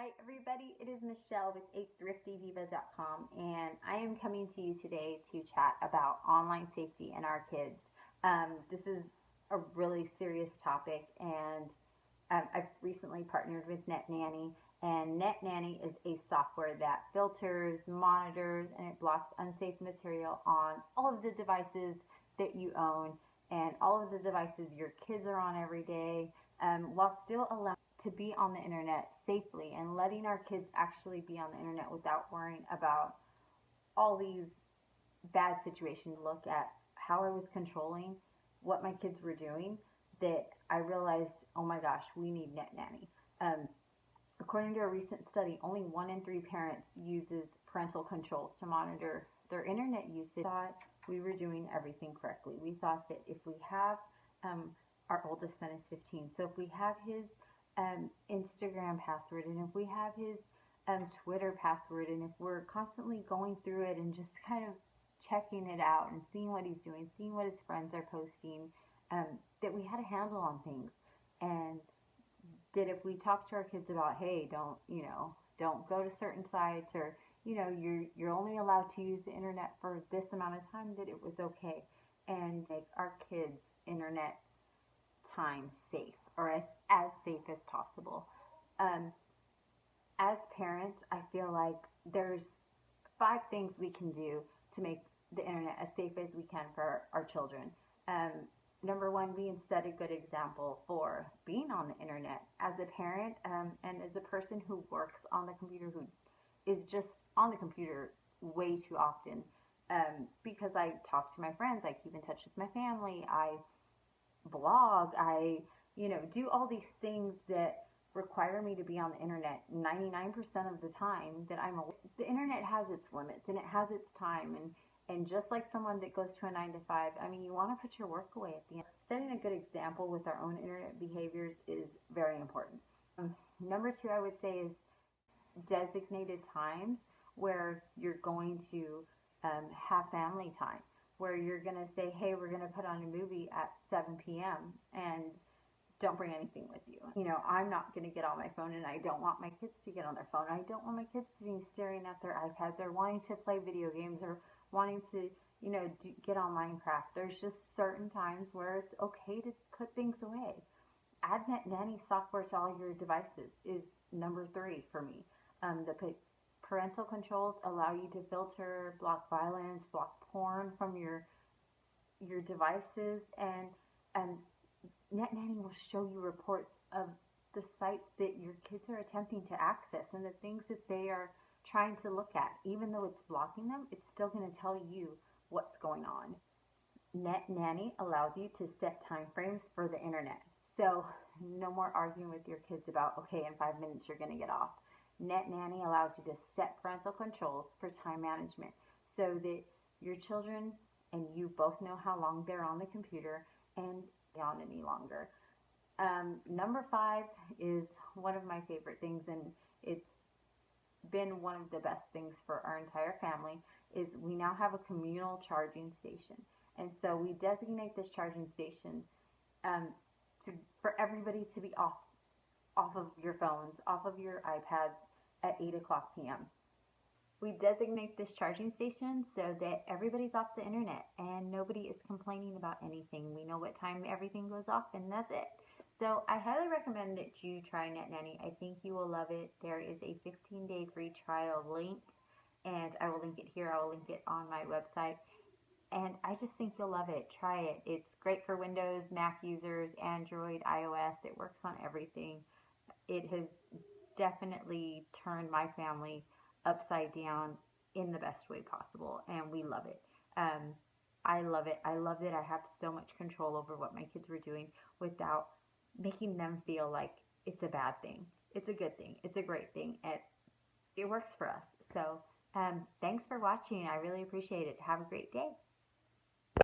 Hi everybody, it is Michelle with athriftydiva.com, and I am coming to you today to chat about online safety and our kids. This is a really serious topic, and I've recently partnered with Nanny, and Nanny is a software that filters, monitors, and it blocks unsafe material on all of the devices that you own and all of the devices your kids are on every day, while still allowing to be on the internet safely and letting our kids actually be on the internet without worrying about all these bad situations. Look at how I was controlling what my kids were doing, that I realized, oh my gosh, we need Nanny. According to a recent study, only 1 in 3 parents uses parental controls to monitor their internet usage. We thought we were doing everything correctly. We thought that if we have, our oldest son is 15, so if we have his Instagram password, and if we have his Twitter password, and if we're constantly going through it and just kind of checking it out and seeing what he's doing, seeing what his friends are posting, that we had a handle on things. And that if we talk to our kids about, hey, don't go to certain sites, or you're only allowed to use the internet for this amount of time, that it was okay, and make our kids internet time safe, or as safe as possible. As parents, I feel like there's 5 things we can do to make the internet as safe as we can for our children. Number 1, being set a good example for being on the internet as a parent, and as a person who works on the computer, who is just on the computer way too often, because I talk to my friends, I keep in touch with my family, I blog, I do all these things that require me to be on the internet 99% of the time that I'm away. The internet has its limits and it has its time, and just like someone that goes to a 9 to 5, I mean, you want to put your work away at the end. Setting a good example with our own internet behaviors is very important. Number 2, I would say, is designated times where you're going to have family time, where you're going to say, hey, we're going to put on a movie at 7 p.m. and don't bring anything with you. I'm not going to get on my phone, and I don't want my kids to get on their phone. I don't want my kids to be staring at their iPads or wanting to play video games or wanting to, get on Minecraft. There's just certain times where it's okay to put things away. Add Nanny software to all your devices is number 3 for me. The parental controls allow you to filter, block violence, block porn from your devices, and Nanny will show you reports of the sites that your kids are attempting to access and the things that they are trying to look at. Even though it's blocking them, it's still going to tell you what's going on. Nanny allows you to set time frames for the internet. So no more arguing with your kids about, okay, in 5 minutes you're going to get off. Nanny allows you to set parental controls for time management so that your children and you both know how long they're on the computer and on any longer. Number 5 is one of my favorite things, and it's been one of the best things for our entire family, is we now have a communal charging station. And so we designate this charging station for everybody to be off of your phones, off of your iPads at 8 o'clock p.m. We designate this charging station so that everybody's off the internet and nobody is complaining about anything. We know what time everything goes off, and that's it. So I highly recommend that you try Nanny. I think you will love it. There is a 15-day free trial link, and I will link it here. I will link it on my website. And I just think you'll love it. Try it. It's great for Windows, Mac users, Android, iOS. It works on everything. It has definitely turned my family upside down in the best way possible, and we love it. I love it. I love that I have so much control over what my kids were doing without making them feel like it's a bad thing. It's a good thing. It's a great thing. It works for us. So thanks for watching. I really appreciate it. Have a great day.